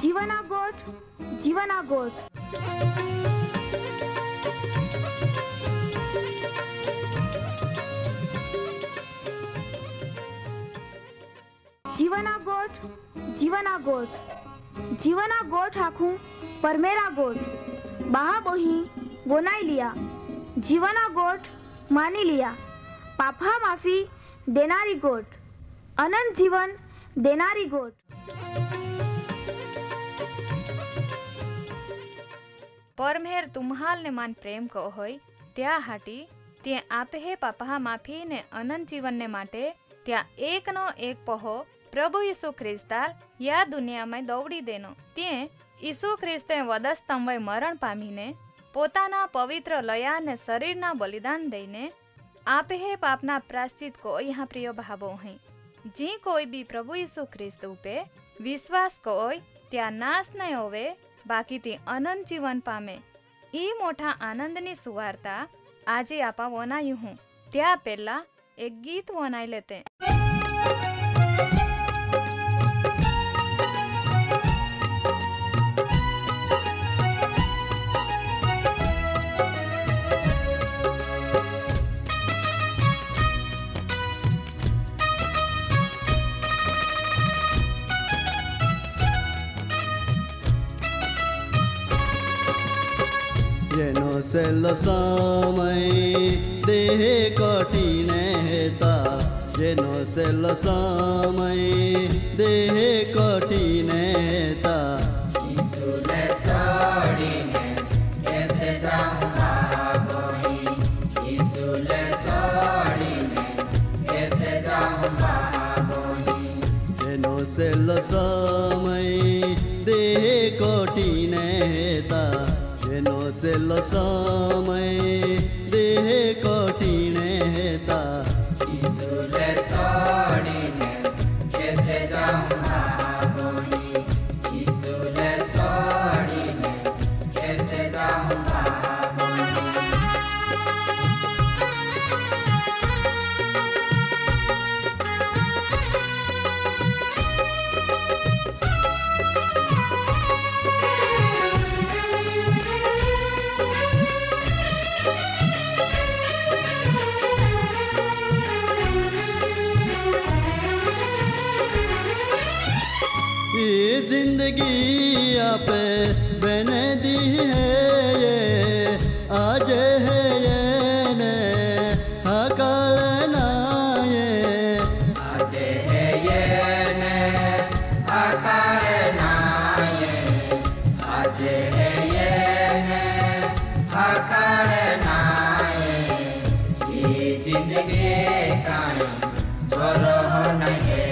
जीवना गोठ, जीवना गोठ। जीवना गोठ, जीवना गोठ। जीवना गोठ आखू परमेरा गोठ। बाहा बोही गोनाई लिया। जीवना गोठ मानी लिया। पापा माफी देनारी गोठ। अनंत जीवन देनारी गोठ। परमेर तुम्हाल ने मान प्रेम को होय त्या हाटी ते आपे हे पापा माफी ने अनंत जीवन ने माटे त्या एक नो एक पहो प्रभु यीशु ख्रिस्ताल या दुनिया में दौड़ी देनो ते यीशु ख्रिस्ते वधस्तंभे मरण पामीने पोताना पवित्र लया ने शरीरना बलिदान दईने आपे हे पापना प्राश्चित को यहाँ प्रिय भावो है। जी कोई भी प्रभु यीशु ख्रिस्त उपे विश्वास कोय त्या नाश नहीं होवे बाकी ती अनंत जीवन पामे। ई मोटा आनंदनी सुवार्ता आजे आपा वनायु हूँ त्या पहला एक गीत वनाई लेते। जेनो सेलो समय देह कठिने हेता जेनो सेलो समय देह कठिने हेता यीशुले सोडीने कैसे जाऊं बागोही यीशुले सोडीने कैसे जाऊं बागोही जेनो सेलो समय देह कठिने हेता जेनो सेलो समय देह कठिने हेता यीशुले सोडीने कैसे जाऊं बागोही यीशुले सोडीने कैसे जाऊं बागोही। ये जिंदगी आपे बने दी है ये आज है ये ने हकाल ना ये आज है ये ने हकाल ना ये आज है ये ने हकाल ना ये जिंदगी काई बरो नहीं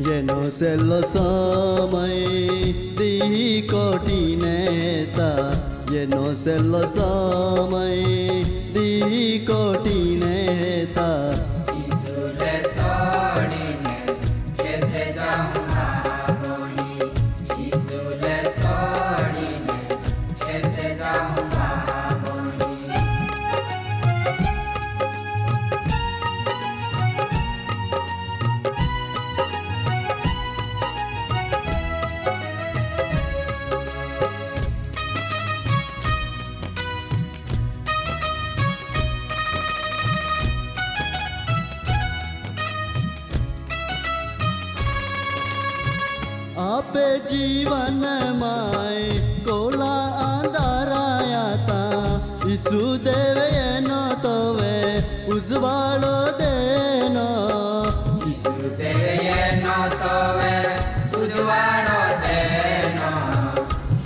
जेनो सेलो समय दी कठिने हेता जेनो सेलो समय दी कठिने हेता यीशुले सोडीने कैसे जाऊं बागोही यीशुले सोडीने कैसे जाऊं बागोही। आपे जीवन माय कोला अंधाराया ता यीशु देवे न तोवे उजवाळो देनो यीशु देवे न तोवे उजवाळो देनो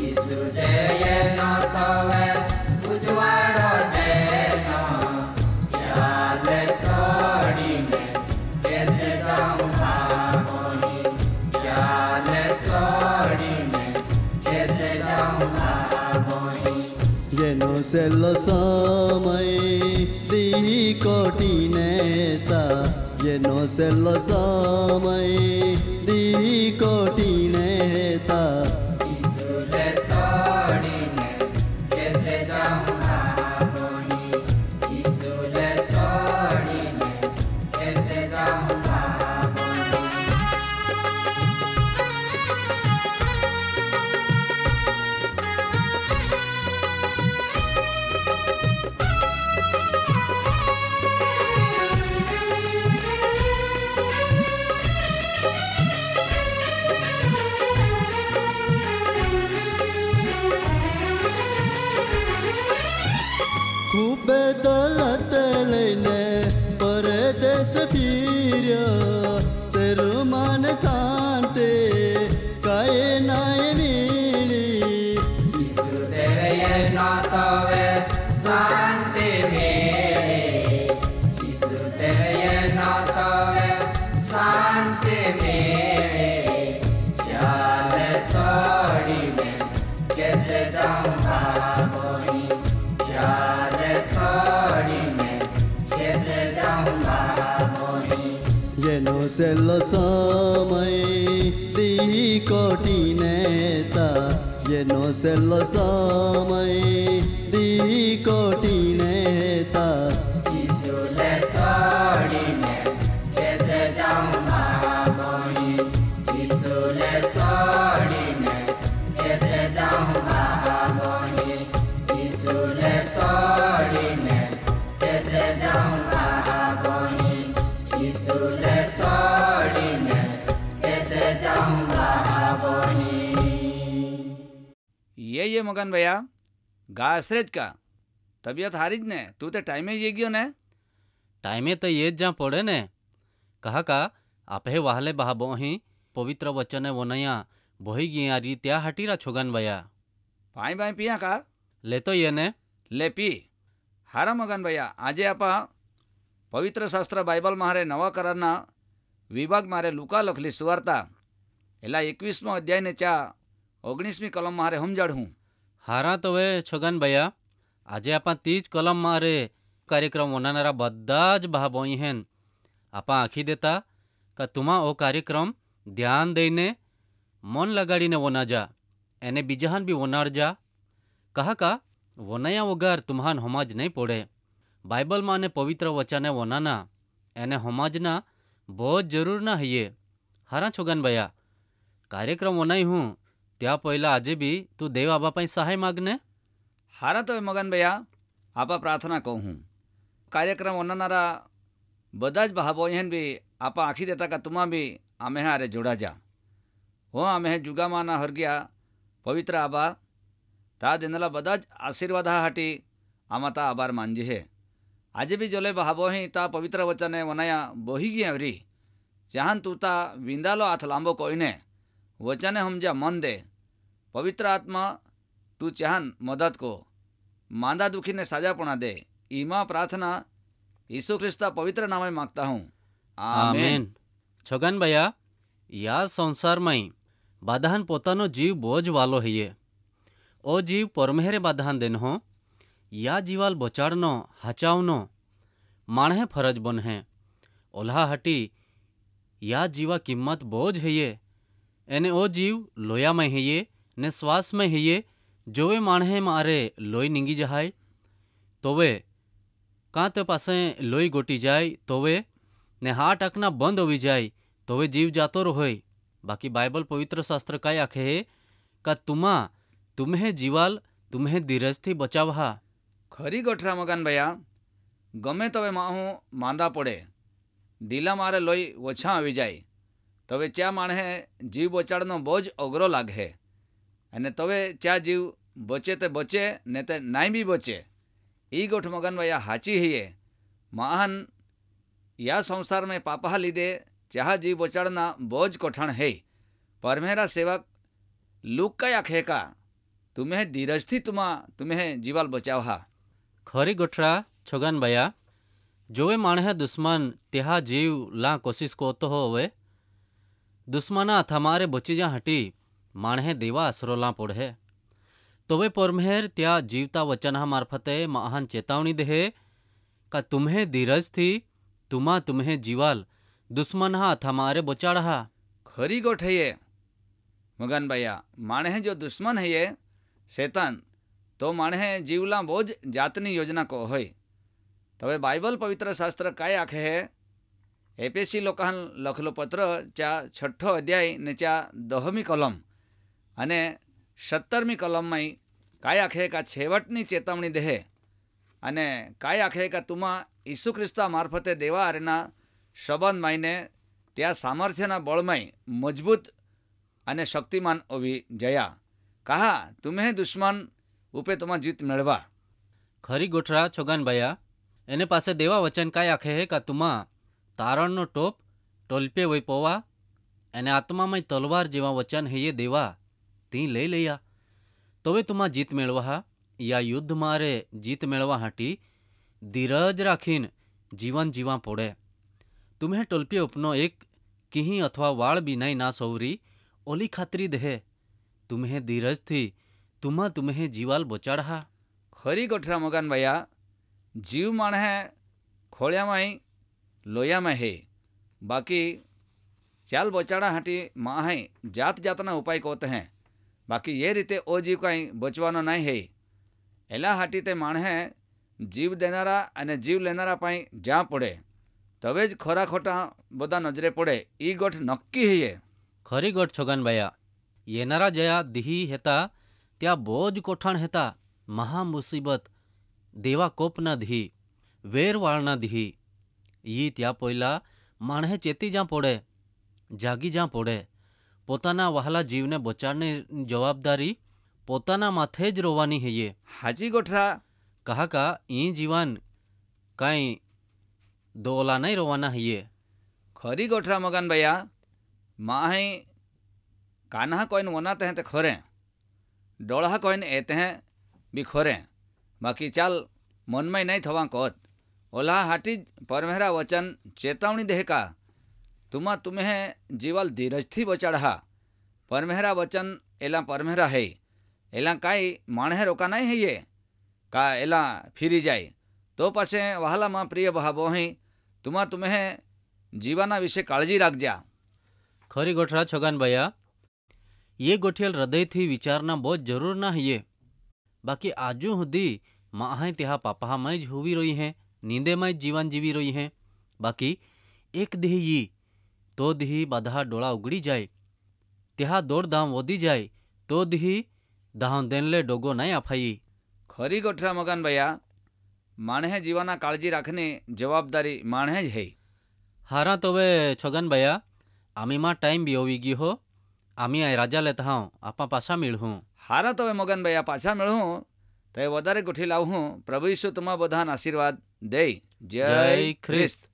यीशु देवे न तोवे उजवाळो देनो चाले सोडीने कैसे जाऊं बागोही चाले सोडीने कैसे जाऊं बागोही। जेनो सेलो समय दी कठिने हेता जेनो सेलो समय दी कठिने हेता यीशुले सोडीने कैसे जाऊं बागोही यीशुले सोडीने फिर्यो तेरो मन शांति काए नाय मिली यीशु तेरे ये नातवे शांति मेरे यीशु तेरे ये नातवे शांति मेरे चाल सोड़ी में कैसे जाऊं भागोही चाल सोड़ी में कैसे जाऊं भागोही जेनो सेलो समय दी कोटिनेता जेनो सेलो समय दी कोटिनेता यीशु ले सोड़ी में कैसे जाऊं भागोही यीशु ले सोड़ी में कैसे जाऊं भागोही यीशु ले सोड़ी में कैसे जाऊं भागोही यीशु ले सोड़ी में कैसे जाऊं भागोही ये मगन भैया गासरेज का तबीयत हारी ज ने तू तो टाइमे ये गयो ने टाइमे तो ये जा पड़े ने कहा का आपे वाहले बहा बोही पवित्र वचने वनया बोही गिया रीत्या हटीरा छोगन भैया पाई बाई पिया का ले तो ये ने ले पी हारा मगन भैया आजे आपा पवित्र शास्त्र बाइबल मारे नवा करारना विभाग मारे लुका लखली सुवार्ता एला 21मो अध्याय ने चा 19મી कलम मारे समझाड़ हूँ हारा तो वे छोगन भैया आजे आपा 30 कलम मारे कार्यक्रम वनानारा बदाज बहा बोई हेन आपा आखी देता का तुमा ओ कार्यक्रम ध्यान देने मन लगाड़ीने वना जा एने बीजहान भी वनार जा कहा का वनया वगार तुम्हान हमाज नहीं पड़े बाइबल माने पवित्र वचने वनाना एने हमाजना बहुत जरूर ना है ये हारा छोगन भैया कार्यक्रम वनाई हूँ त्या पहला आजे भी तू देव आबा पाई सहाय मागने हारा तो मगन भैया आपा प्रार्थना कहूँ कार्यक्रम वनानारा बदाज भाबोहन भी आपा आखी देता का तुमा भी आमे हारे जोड़ा जा हो आमे जुगा माना हरग्या पवित्र आबा ता दिनला बदाज आशीर्वाद हाटी आमाता आबार मांजी है आज भी जोले भाबोही ता पवित्र वचने वनाया बोही गया री चाहन तू ता विंदालो हाथ लांबो कोईने वचने हमजा मन दे पवित्र आत्मा तू चाहन मदद को मांदा दुखी ने साजापना दे ईमा प्रार्थना यीशु ख्रिस्ता पवित्र नाम में मांगता हूँ आमीन छोगन भैया या संसार में बाधान पोतानो जीव बोझ वालो है ये ओ जीव परमेहरे बाधान देन हो या जीवाल बचाड़नो हचावनो माणे फरज बन है ओल्हा हटी या जीवा किम्मत बोझ है ये एने ओ जीव लोया में है ये ने श्वास में है ये जोवे माणे मारे लोई निंगी जहाय तोवे कांते पासे लोई गोटी जाय तोवे ने हाट अकना बंद होवी जाय तोवे जीव जातो रहोय बाकी बाइबल पवित्र शास्त्र काय आखे है का तुम्हें जीवाल तुम्हें धीरज थी बचावहा खरी गोठरा मगन भैया गमे तवे माहू मांदा पड़े ढीला मारे लोई वछा आवी जाय तवे च्या माणे जीव बचाड़नो बोझ अगरो लागे अने तवे च्या जीव बचे ते बचे ने ते नाई भी बचे ई गोठ मगन भैया हाची है महान या संसार में पापा लीधे चाह जीव बचाड़ना बोझ कोठाण है परमेरा सेवक लूक का आखे का तुम्हें धीरज थी तुम्हें जीवाल बचावहा खरी गोठरा छोगन भैया जोवे माणे दुश्मन तेहा जीव ला कोशिश को तो होवे दुश्मना थमारे बची जा हटी माणे देवा आसरो ला पड़े तो वे परमेहर त्या जीवता वचनहा मार्फते महान चेतावनी देहे का तुम्हें धीरज थी तुम्हें जीवाल दुश्मनहा थमारे बचाड़हा खरी गोठ है ये मगन भैया माणे जो दुश्मन है ये शैतान तो माणे जीवला बोझ जातनी योजना को होय तवे बाइबल पवित्र शास्त्र काय आखे है एपीएससी लोकान लखलो पत्र च्या 6ठो अध्याय ने च्या 10મી कलम अने 17મી कलम में काय आखे का छेवटनी चेतावनी देहे अने काय आखे का तुमा यीशु ख्रिस्ता मार्फते देवा आरेना संबंध मायने त्या सामर्थ्यना बळमाय मजबूत अने शक्तिमान ओवी जया कहा तुम्हें दुश्मन उपे तुमा जीत मेळवा खरी गोठरा छोगन भैया एने पासे देवा वचन काय आखे है का તારણનો ટોપ ટોલ્પે વય પોવા અને આત્મામાં તલવાર જેવા વચન હૈયે દેવા તી લઈ લયા. તોવે તુમા જીત મેળવા યા યુદ્ધ મારે જીત મેળવા હાટી ધીરજ રાખીને જીવન જીવા પડે. તુમ્હે ટોલ્પે ઉપનો એક કિહી અથવા વાળ બીનાઈ ના સૌરી ઓલી ખાતરી દહે તુમ્હે ધીરજથી તુમ્હે જીવાલ બચાડહા. ખરી ગોઠરા મગન ભૈયા જીવ માણહે ખોળિયામાં લોયામાં હે બાકી ચાલ બચાડા હાટી માહે જાત જાતના ઉપાય કોત હે બાકી એ રીતે ઓ જીવ કાંઈ બચવાનો નહીં હે. એલા હાટી તે માણહે જીવ દેનારા અને જીવ લેનારા પાઈ જ્યાં પડે તવે જ ખોરા ખોટા બધા નજરે પડે એ ગોઠ નક્કી હૈયે. ખરી ગોઠ છોગનભાયા येनारा जया दिही हेता त्या बोज कोठाण हेता महा मुसीबत देवा कोपना धी वेरवाळना धी ई त्या पोयला माणहे चेती जा पोड़े जागी जा पोड़े पोताना वहाला जीवने बचाड़ने जवाबदारी पोताना माथे ज रोवानी है ये. हाजी गोठरा कहा का ई जीवन काई दोला नहीं रोवाना है ये. खरी गोठरा मगन भैया माहे कान्हा कोइन वनाते हैं तो खोरे डोड़ा कोइन एते हैं भी खोरे बाकी चाल मन में नहीं थवा कोत ओला हाटी परमेहरा वचन चेतावनी देह का तुम्हें जीवाल धीरज थी बचाड़ा परमेहरा वचन एला परमेहरा है एला काई माणे रोका नहीं है ये का एला फिरी जाए तो पासे वहाला माँ प्रिय भावो ही तुम्हें जीवाना विषय काळजी राखजा. खरी गोठरा छगन भैया ये गोठियल हृदय थी विचारना बहुत जरूर ना है. बाकी आजू सुधी माँ त्या पापा में ज हुई रही हैं नींदे में जीवन जीवी रही हैं. बाकी एक देह ये तो देह बधा डोळा उगड़ी जाए त्या दौड़ दाम वधी जाए तो देह दाम देनले डोगो नहीं आफाई. खरी गोठरा मगन भैया माणे जीवाना काळजी राखने जवाबदारी माणे ज है. हारा तो वे छगन भैया आमी मां टाइम भी होवी गई हो आमी आय राजा लेता हूँ आपा पासा मिलूँ. हारा तो वे मगन भैया पाछा मिलूँ तो वधारे गुठी लावूँ. प्रभु यीशु तुमा बधान आशीर्वाद दे. जय ख्रिस्त.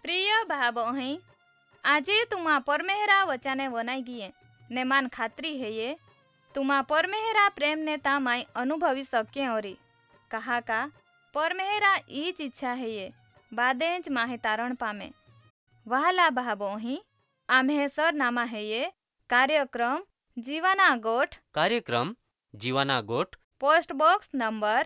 प्रिय भाव अहीं આજે તુમા પરમેહરા વચાને વનાઈ ગીએ ને માન ખાતરી है ये तुमा परमेहरा प्रेम ने तामाई अनुभवी सके ओरी कहा का परमेहरा ईच इच्छा है ये बादेज माहे तारण पामे. वहाला भावो ही आम्हे सरनामा है ये कार्यक्रम जीवाना गोठ post box number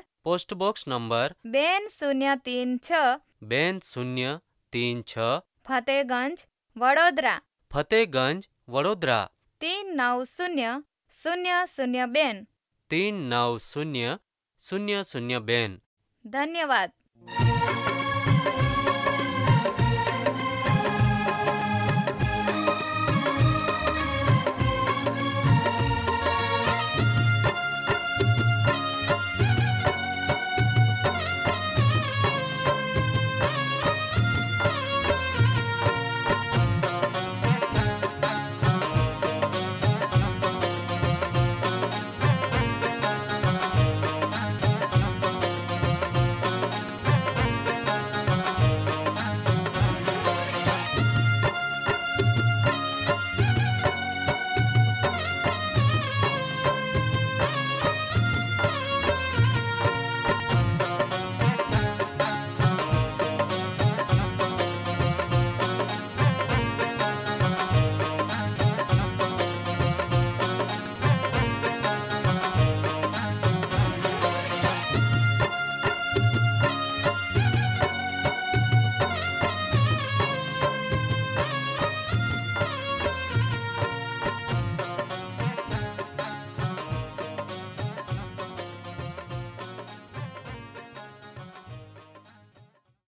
2036 Fatehganj Vadodara 390002. धन्यवाद.